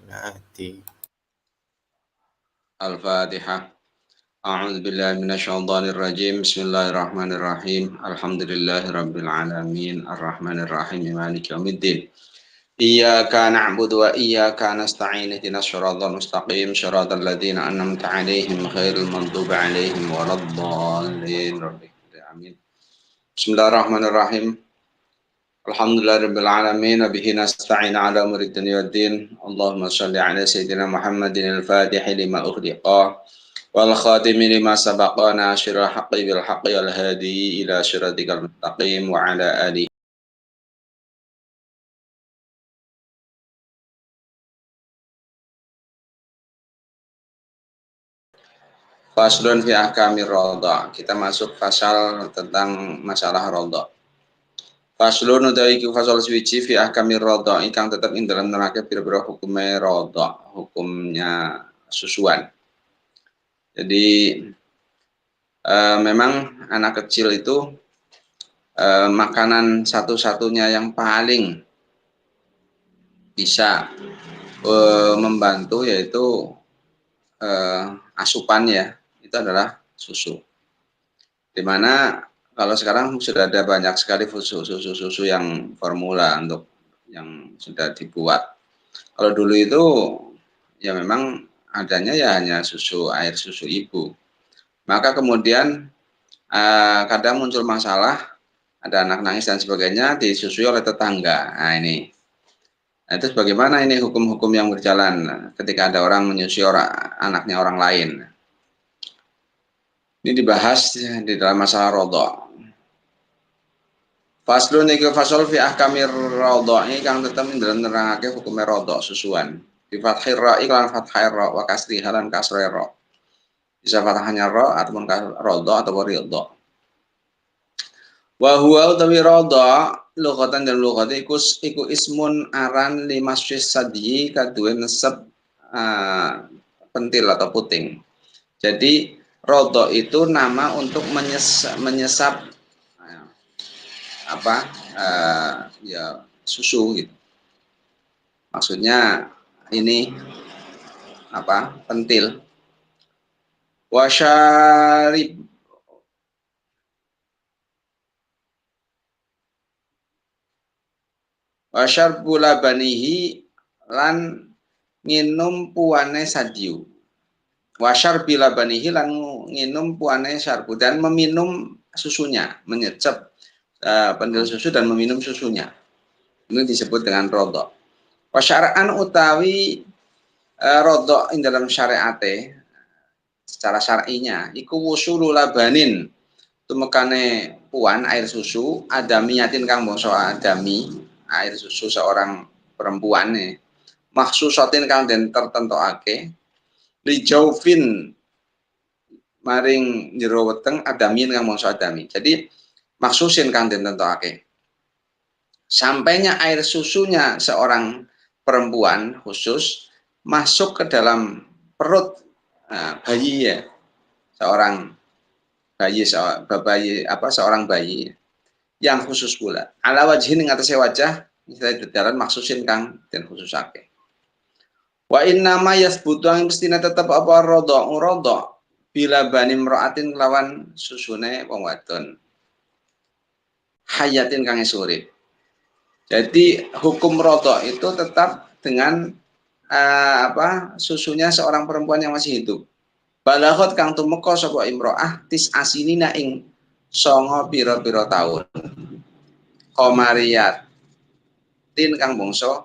Nanti. Al-Fatihah. A'udzu billahi minasyaitonir rajim. Bismillahirrahmanirrahim. Alhamdulillahirabbil alamin. Arrahmanir rahim. Maliki yaumiddin. Iyyaka na'budu wa iyyaka nasta'in. Ihdinas shiratal mustaqim. Shiratal ladzina an'amta 'alaihim ghairil maghdubi 'alaihim waladdallin. Amin. Bismillahirrahmanirrahim. Alhamdulillahirabbil alamin. Bihi nasta'in 'ala umuri dunya waddin. Allahumma shalli 'ala sayyidina Muhammadin al-Fatih lima ughliqa wal khatimi lima sabaqa nasyiril haqqi bil haqqi wal hadi ila syiratikal mustaqim wa ala alihi. Faslun fi ahkamir radha. Kita masuk pasal tentang masalah radha. Faslun utawi iku fasal suwiji fi ahkamir radha ingkang tetep ing dalam nerake pira-pira hukume radha, hukumnya susuan. Jadi memang anak kecil itu makanan satu-satunya yang paling bisa membantu yaitu asupannya itu adalah susu. Dimana kalau sekarang sudah ada banyak sekali susu yang formula untuk yang sudah dibuat. Kalau dulu itu ya memang adanya ya hanya air susu ibu. Maka kemudian kadang muncul masalah, ada anak nangis dan sebagainya disusui oleh tetangga. Nah ini. Nah, terus bagaimana ini hukum-hukum yang berjalan ketika ada orang menyusui anaknya orang lain? Ini dibahas di dalam masalah radha. Faslun iku fasal fi ahkamir radha iki kang tetep nerangake hukume radha susuan. Bi fathir ra iklan fathir ra wa kasri halan kasra ra. Bisa fathahnya ra ataupun radha atau ridha. Wa huwa utawi radha lughatan dan lughate iku ismun aran limasyis sadyi kaduwe nesep pentil atau puting. Jadi radha itu nama untuk menyesap ya susu gitu. Maksudnya ini pentil. Wasyarib wasyarbula banihi lan nginum puane sadyu. Wasyarbila banihi lan nginum puane syarbu dan meminum susunya, menyecep pentil susu dan meminum susunya. Ini disebut dengan radha. Wasyara'an utawi radha ing dalam syariate secara syar'inya iku wusulu labanin tumekane puan air susu adamiyatin kang bangsa adami air susu seorang perempuan maksusatin kang den tertentokake li jaufin maring jero weteng adamin kang bangsa adami. Jadi maksusin kang den tentokake. Sampainya air susunya seorang perempuan khusus masuk ke dalam perut bayi ya, seorang bayi yang khusus pula. Ala wajhin ing atase wajah misalnya dedalan maksusin kang den khususake. Wa inna ma yasbutu ang mestina tetep apa radha bila bani mraatin kelawan susune wong wadon. Hayatin kang urip. Jadi hukum radha itu tetap dengan susunya seorang perempuan yang masih hidup. Balaghot kang tumeka sapa imro'ah tis asinina ing 9 pira-pira taun. Qamariyat tin kang bangsa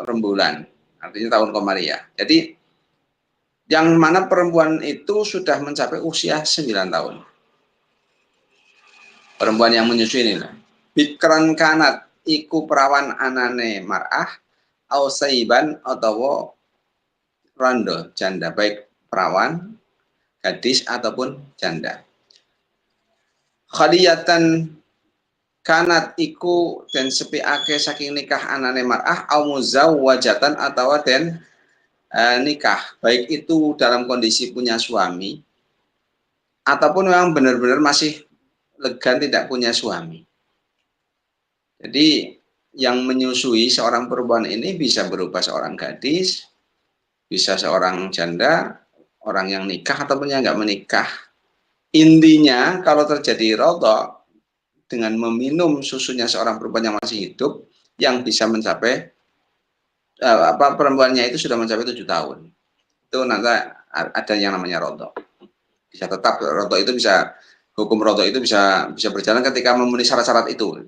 rembulan. Artinya tahun Qamariyah. Jadi yang mana perempuan itu sudah mencapai usia 9 tahun. Perempuan yang menyusui inilah. Bikran kanat iku perawan anane mar'ah au saiban atawa rondo janda, baik perawan, gadis ataupun janda. Khaliyatan kanat iku den sepiake saking nikah anane mar'ah au muzawwajatan atawa den nikah, baik itu dalam kondisi punya suami ataupun memang benar-benar masih legan tidak punya suami. Jadi yang menyusui seorang perempuan ini bisa berupa seorang gadis, bisa seorang janda, orang yang nikah ataupun yang nggak menikah. Intinya kalau terjadi rodok dengan meminum susunya seorang perempuan yang masih hidup, yang bisa mencapai perempuannya itu sudah mencapai 7 tahun, itu nanti ada yang namanya rodok. Bisa tetap rodok itu bisa, hukum rodok itu bisa berjalan ketika memenuhi syarat-syarat itu.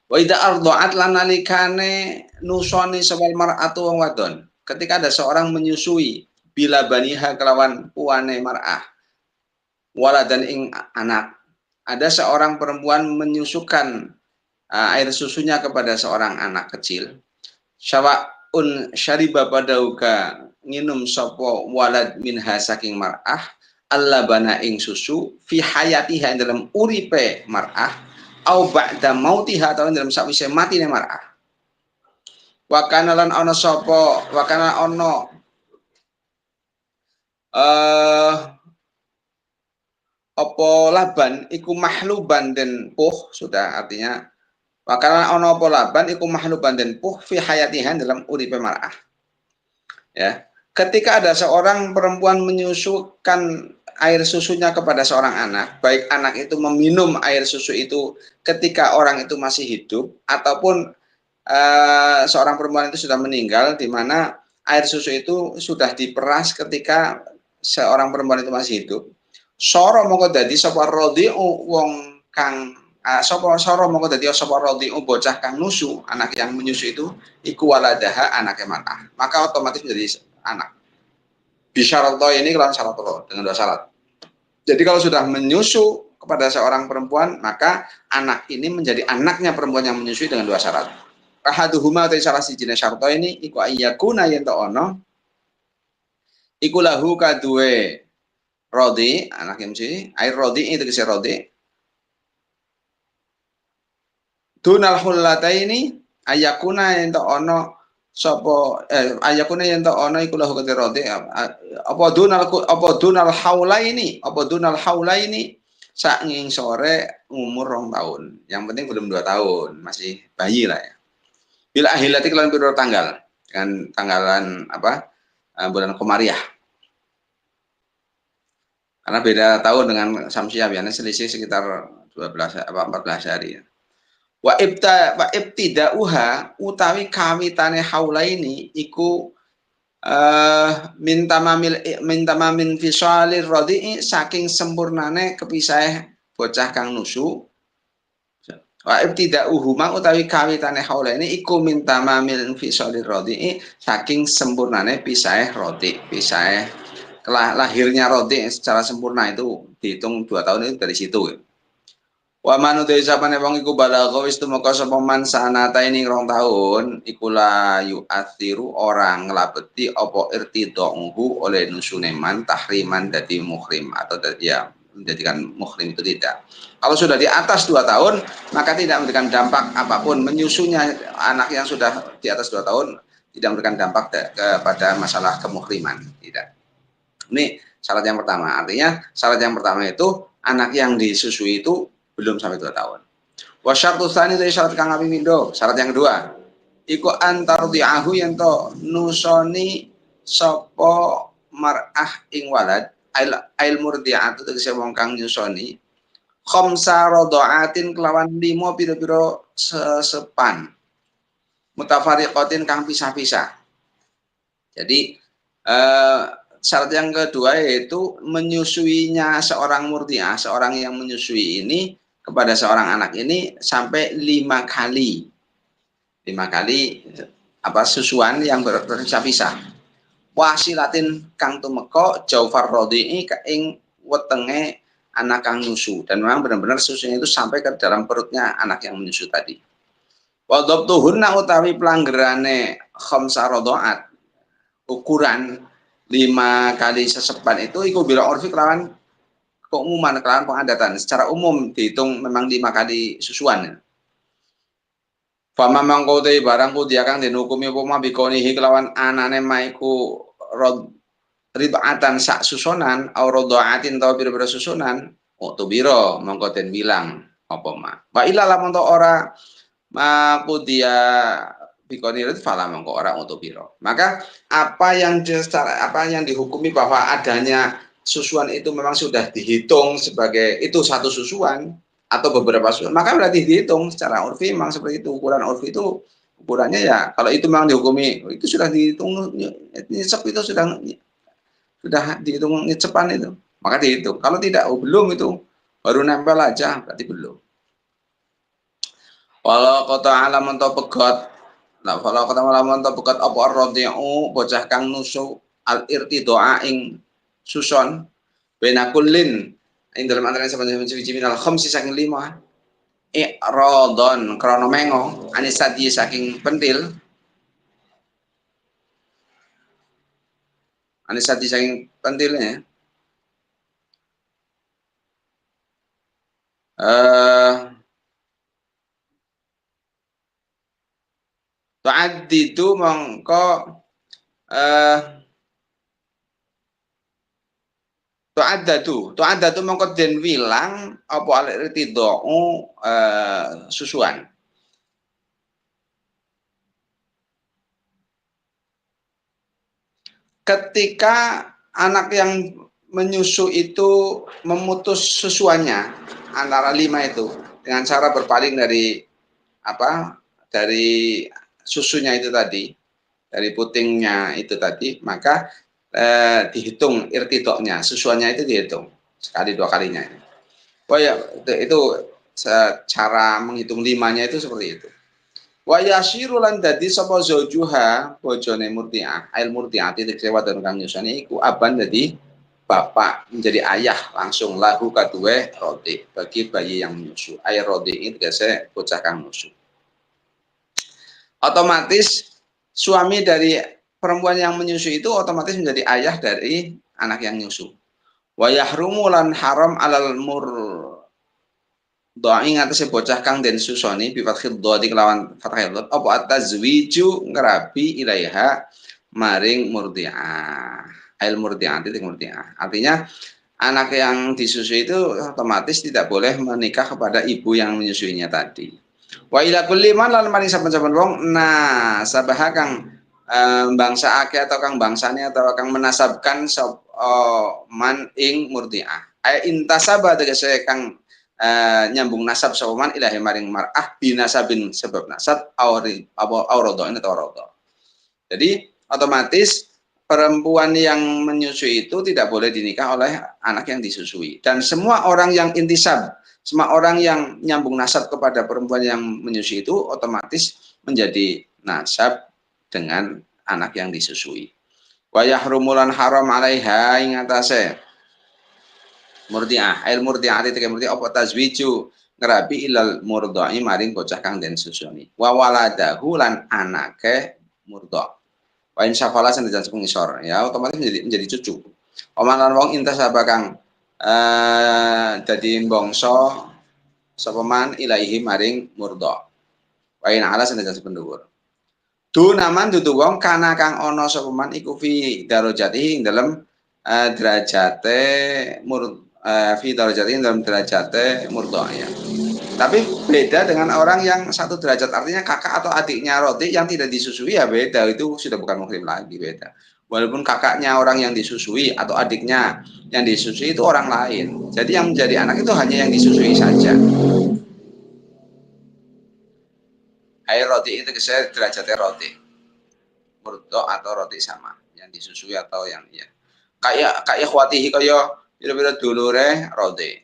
Wa idza arda'at lan nalikane nusoni sawal mar'atu wong wadon. Ketika ada seorang menyusui bila baniha kelawan puane mar'ah waladan ing anak. Ada seorang perempuan menyusukan air susunya kepada seorang anak kecil. Syawa'un syariba padauka nginum sapa walad minha saking mar'ah Allah bana ing susu fi hayatiha dalam uripe mar'ah au ba'da mautiha atau dalam sakwise mati ne mar'ah. Wa kana lan ana sapa wa kana ana apa laban iku mahluban den puh, sudah artinya wa kana ana apa laban iku mahluban den puh fi hayatiha dalam uripe mar'ah. Ya. Ketika ada seorang perempuan menyusukan air susunya kepada seorang anak, baik anak itu meminum air susu itu ketika orang itu masih hidup ataupun seorang perempuan itu sudah meninggal, di mana air susu itu sudah diperas ketika seorang perempuan itu masih hidup. Soro mongko dadi sapa radhi'u wong kang sapa soro mongko dadi sapa radhi'u bocah kang nusu, anak yang menyusu itu iku waladaha anake manah. Maka otomatis menjadi anak. Bisyarallah ini kalau syarat dengan 2 syarat. Jadi kalau sudah menyusu kepada seorang perempuan, maka anak ini menjadi anaknya perempuan yang menyusui dengan 2 syarat. Ahaduhuma atau salah sijine syarta ini iku ayyakuna yen to ono iku lahu kaduwe rodi anak yang menyusui, air rodi itu kese rodi. Dunal hullataini ayyakuna yen to ono sapa ayakune yen to ana iku lahu kadirate apa dunal haulaini sak nging sore umur 2 tahun, yang penting belum 2 tahun, masih bayi lah ya. Bila ahilati kelan piro tanggal kan tanggalan apa bulan Komariah, karena beda tahun dengan Samsiah biasanya selisih sekitar 12 apa 14 hari ya. Wa ibtida'uha utawi kawitane haulaini iku minta mamin fisalir radi'i saking sempurnane kepisah bocah kang nusu. Wa ibtida'uhuma utawi kawitane haulaini iku minta mamin fisalir radi'i saking sempurnane pisah rodi, pisah lahirnya rodi secara sempurna itu dihitung 2 tahun itu dari situ. Wa manu te sapane wong iku balagha wis tumeka sapa man sanata ini 2 tahun iku la yu'athiru orang nglabeti apa irtida'uhu oleh nusune man tahriman dadi muhrim atau ya menjadikan muhrim itu tidak. Kalau sudah di atas 2 tahun maka tidak memberikan dampak apapun, menyusunya anak yang sudah di atas 2 tahun tidak memberikan dampak kepada masalah kemuhriman, tidak. Ini syarat yang pertama. Artinya syarat yang pertama itu anak yang disusui itu belum sampai 2 tahun. Wa syartu tsani dari syarat kang kapindho, syarat yang kedua. Iku antar diahu yen to nusoni sapa mar'ah ing walad ail murdi'atu tegese wong kang nyusoni khamsa radhaatin kelawan 5 pira-pira sesepan mutafariqatin kang pisah-pisah. Jadi syarat yang kedua yaitu menyusuinya seorang murdiah, seorang yang menyusui ini kepada seorang anak ini sampai 5 kali. 5 kali susuan yang berpisah-pisah. Wasilatin kang tumeka jaufar radi'i ing wetenge anak kang nyusu, dan memang benar-benar susunya itu sampai ke dalam perutnya anak yang menyusu tadi. Wa dhabtuhunna utawi pelanggerane khamsa radhaat, ukuran 5 kali sesepan itu iku bila orfi kelawan keumuman, kelawan pengadatan secara umum dihitung memang 5 kali susuan. Fama mangko te barangku dia kang den hukumi apa mabikonihi kelawan anane maiku ridatan sak susunan au radhaatin taw pira-pira susunan utubiro mangko den bilang apa ma. Wa illa lamun ora Maku dia bikonir itu fala mongko ora untuk biro. Maka apa yang dihukumi bahwa adanya susuan itu memang sudah dihitung sebagai itu satu susuan atau beberapa susuan, maka berarti dihitung secara urfi memang seperti itu. Ukuran urfi itu ukurannya ya kalau itu memang dihukumi itu sudah dihitung nyecep itu sudah dihitung nyecepan itu, maka dihitung. Kalau tidak belum itu baru nempel aja berarti belum. Walau kota alam untuk pegot, nah walau kota alam untuk pegot apa arrotiu bocah kang nusu al irtidoa ing suson benakulin ing dalam antara sepanjang suci minal khamsi saking lima rodon krono mengo anisadi saking pentil anisadi saking pentilnya tu'addidu mongko tu'addatu mongko den wilang apa al-irtidau susuan. Ketika anak yang menyusu itu memutus susuannya antara 5 itu dengan cara berpaling dari dari susunya itu tadi, dari putingnya itu tadi, maka dihitung irtidoknya, susuannya itu dihitung sekali 2 kalinya. Oh ya, itu cara menghitung 5-nya itu seperti itu. Wa yasiru lan dadi sapa zaujuha bojone murdiah ail murdiati tegese wadon kang nyusani iku aban dadi bapak menjadi ayah langsung lahu kaduwe rodi bagi bayi yang menyusu air rodi ini tegese bocah kang menyusu. Otomatis suami dari perempuan yang menyusu itu otomatis menjadi ayah dari anak yang menyusu. Wa yahrumu lan haram alal doa ingatase bocah kang den susoni bi fathil dhadi kelawan fathil dhad apa atazwiju ngerabi ilaiha maring murdiah ail murdiah titik murdiah artinya anak yang disusui itu otomatis tidak boleh menikah kepada ibu yang menyusuinya tadi wa ila kulli man lan maring saben-saben wong nah sabah kang bangsa ake atau kang bangsane atau kang menasabkan man ing murdiah ay intasaba tegese kang nyambung nasab sawaman ilahi maring mar'ah binasabin sebab nasab aurodo ini atau aurodo. Jadi otomatis perempuan yang menyusui itu tidak boleh dinikah oleh anak yang disusui. Dan semua orang yang intisab, semua orang yang nyambung nasab kepada perempuan yang menyusui itu otomatis menjadi nasab dengan anak yang disusui. Wa yahrumulan haram alaiha ing atase murdiah ail murdiah ati teke murdiah apa tazwiju ngerabi ilal murdai maring bocah kang den susuni wa waladahu lan anake murda wa insafala senajan pengisor ya otomatis menjadi cucu omalan wong intasaba kang dadi bangsa sapa man ilaihi maring murda wa in ala senajan pendhuwur dunaman dudu wong kana kang ana sapa man iku fi darajati ing dalem derajate fi darajatin dalam derajat murdoanya. Tapi beda dengan orang yang satu derajat artinya kakak atau adiknya roti yang tidak disusui ya beda itu sudah bukan muhrim lagi beda. Walaupun kakaknya orang yang disusui atau adiknya yang disusui itu orang lain. Jadi yang menjadi anak itu hanya yang disusui saja. Air roti itu saya derajatnya roti. Murdo atau roti sama yang disusui atau yang ya. Kayak khawatihi kaya bira-bira dulure roti.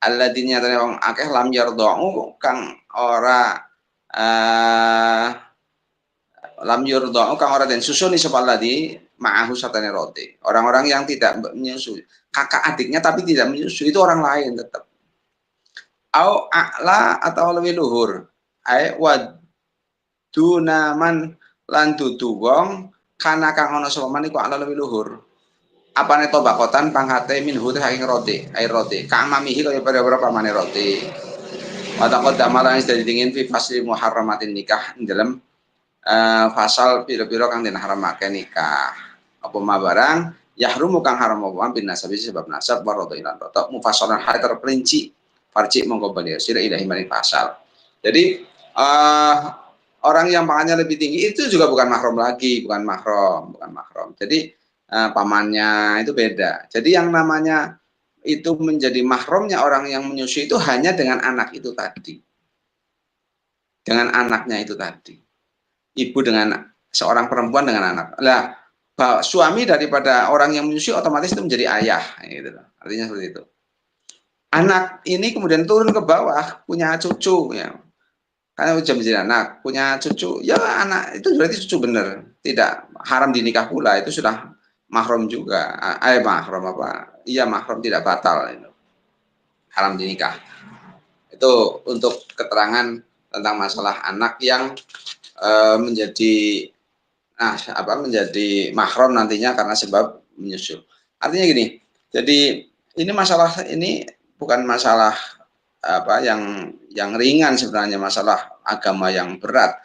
Alladzina nyatane wong akeh lam yardau kang ora lam yardau kang ora den susuni sapa alladzi ma'ahu satane roti. Orang-orang yang tidak menyusui. Kakak adiknya tapi tidak menyusui itu orang lain tetap. Au a'la atau lebih luhur. Ai wad dunaman lan dudu wong kana kang ana sapa man iku a'la lebih luhur. Apane tobakotan pangkate minhu saking roti air roti kamamihi kaya pada pamane roti watakot damalan sudah dingin fi fasli muharramatin nikah dalam fasal pira-pira kang den haramake nikah apa ma barang yahrumu kang haram apa bin nasabi sebab nasab waroto ilan roto mufassalan hal terperinci farci mongko bali sira ilahi maring fasal jadi orang yang pangkatnya lebih tinggi itu juga bukan mahram lagi, bukan mahram. Jadi pamannya itu beda. Jadi yang namanya itu menjadi mahramnya orang yang menyusui itu hanya dengan anak itu tadi. Dengan anaknya itu tadi. Ibu dengan seorang perempuan dengan anak. Lah, suami daripada orang yang menyusui otomatis itu menjadi ayah, gitu. Artinya seperti itu. Anak ini kemudian turun ke bawah, punya cucu, ya. Karena udah menjadi anak, punya cucu, ya anak itu berarti cucu bener, tidak haram dinikah pula, itu sudah mahram juga, mahram apa? Iya mahram tidak batal, itu. Haram dinikah. Itu untuk keterangan tentang masalah anak yang menjadi menjadi mahram nantinya karena sebab menyusul. Artinya gini, jadi ini masalah ini bukan masalah yang ringan sebenarnya, masalah agama yang berat,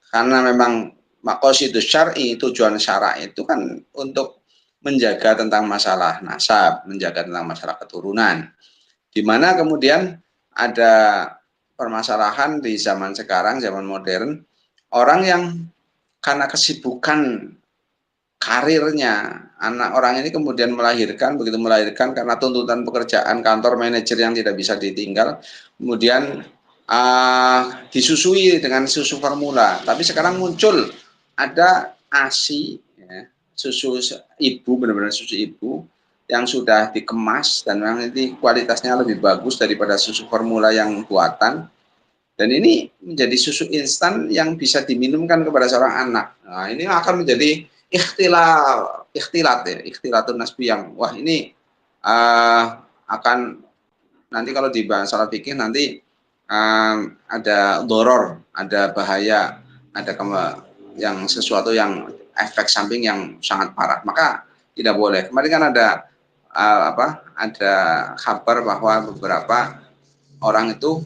karena memang maqasidus syar'i, tujuan syara itu kan untuk menjaga tentang masalah nasab, menjaga tentang masalah keturunan, di mana kemudian ada permasalahan di zaman sekarang, zaman modern, orang yang karena kesibukan karirnya, anak orang ini kemudian begitu melahirkan karena tuntutan pekerjaan kantor, manajer yang tidak bisa ditinggal, kemudian disusui dengan susu formula. Tapi sekarang muncul ada ASI, ya, susu ibu, benar-benar susu ibu yang sudah dikemas dan memang ini kualitasnya lebih bagus daripada susu formula yang buatan. Dan ini menjadi susu instan yang bisa diminumkan kepada seorang anak. Nah, ini akan menjadi ikhtilatun nasbi yang wah ini akan nanti kalau di bahasa fikih nanti ada doror, ada bahaya, ada yang sesuatu yang efek samping yang sangat parah. Maka tidak boleh. Kemarin kan ada ada kabar bahwa beberapa orang itu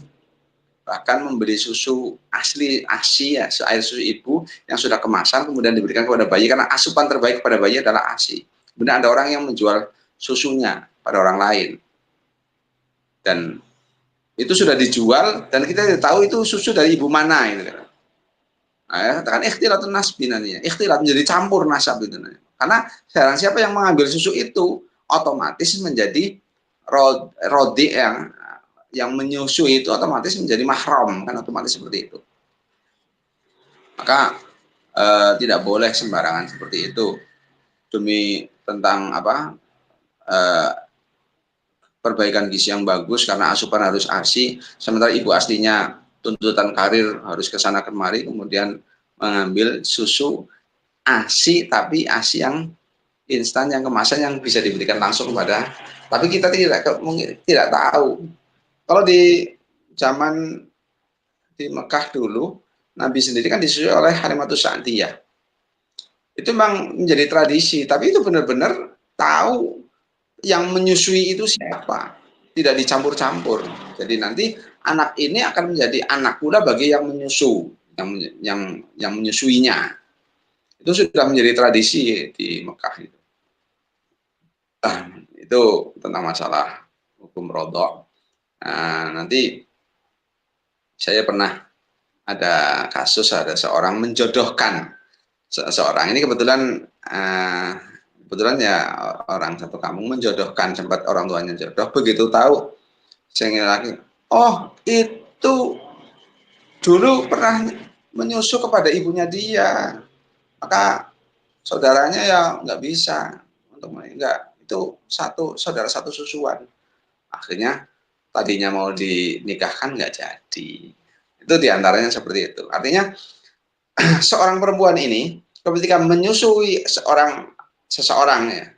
bahkan membeli susu asli ASI, ya, air susu ibu yang sudah kemasan kemudian diberikan kepada bayi karena asupan terbaik kepada bayi adalah ASI. Kemudian ada orang yang menjual susunya pada orang lain dan itu sudah dijual dan kita tidak tahu itu susu dari ibu mana ini. Nah, katakan ikhtilatun nasbi nantinya, ikhtilat menjadi campur nasab itu nanti. Karena sekarang siapa yang mengambil susu itu otomatis menjadi rodi yang menyusui itu otomatis menjadi mahram, kan otomatis seperti itu. Maka tidak boleh sembarangan seperti itu demi tentang perbaikan gizi yang bagus karena asupan harus ASI, sementara ibu aslinya tuntutan karir harus ke sana kemari, kemudian mengambil susu ASI tapi ASI yang instan, yang kemasan yang bisa diberikan langsung kepada, tapi kita tidak tahu. Kalau di zaman di Mekah dulu, Nabi sendiri kan disusui oleh Halimatus Sa'diyah. Itu memang menjadi tradisi, tapi itu benar-benar tahu yang menyusui itu siapa, tidak dicampur-campur. Jadi nanti anak ini akan menjadi anak pula bagi yang menyusu, yang menyusuinya. Itu sudah menjadi tradisi di Mekah itu. Itu tentang masalah hukum rodok. Nah, nanti saya pernah ada kasus, ada seorang menjodohkan seseorang. Ini kebetulan ya orang satu kampung menjodohkan, sempat orang tuanya jodoh, begitu tahu saya lagi, oh itu dulu pernah menyusu kepada ibunya dia, maka saudaranya ya nggak bisa untuk enggak, itu saudara satu susuan. Akhirnya tadinya mau dinikahkan nggak jadi. Itu diantaranya seperti itu. Artinya seorang perempuan ini ketika menyusui seseorang ya,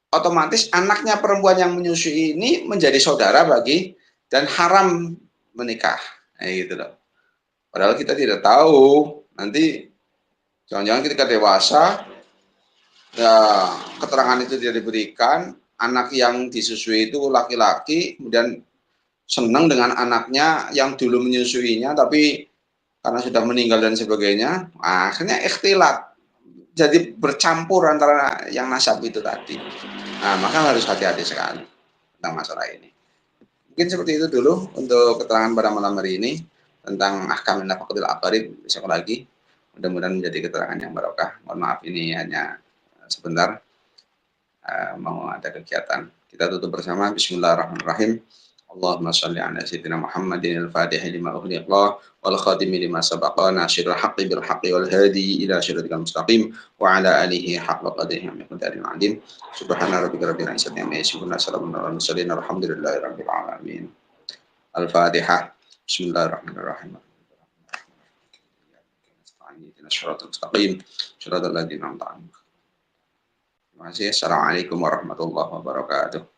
otomatis anaknya perempuan yang menyusui ini menjadi saudara bagi dan haram menikah. Gitu loh. Padahal kita tidak tahu nanti jangan-jangan ketika dewasa ya keterangan itu tidak diberikan, anak yang disusui itu laki-laki kemudian senang dengan anaknya yang dulu menyusuinya tapi karena sudah meninggal dan sebagainya, akhirnya ikhtilat, jadi bercampur antara yang nasab itu tadi. Nah, maka harus hati-hati sekali tentang masalah ini. Mungkin seperti itu dulu untuk keterangan pada malam hari ini tentang ahkam nafaqatul aqarib besok lagi. Mudah-mudahan menjadi keterangan yang barokah. Mohon maaf ini hanya sebentar mau ada kegiatan. Kita tutup bersama. Bismillahirrahmanirrahim. Allahumma salli ala sayyidina Muhammadin al-Fatih lima ughliqa wal khatimi lima sabaqa nasirul haqqi bil haqqi wal hadi ila siratal mustaqim wa ala alihi haqqa qadrihi wa miqdaril azim. Subhana rabbika rabbil izzati amma yasifun wa salamun alal mursalin alhamdulillahi rabbil alamin. Al-Fatihah. Bismillahirrahmanirrahim. Terima kasih. Assalamualaikum warahmatullahi wabarakatuh.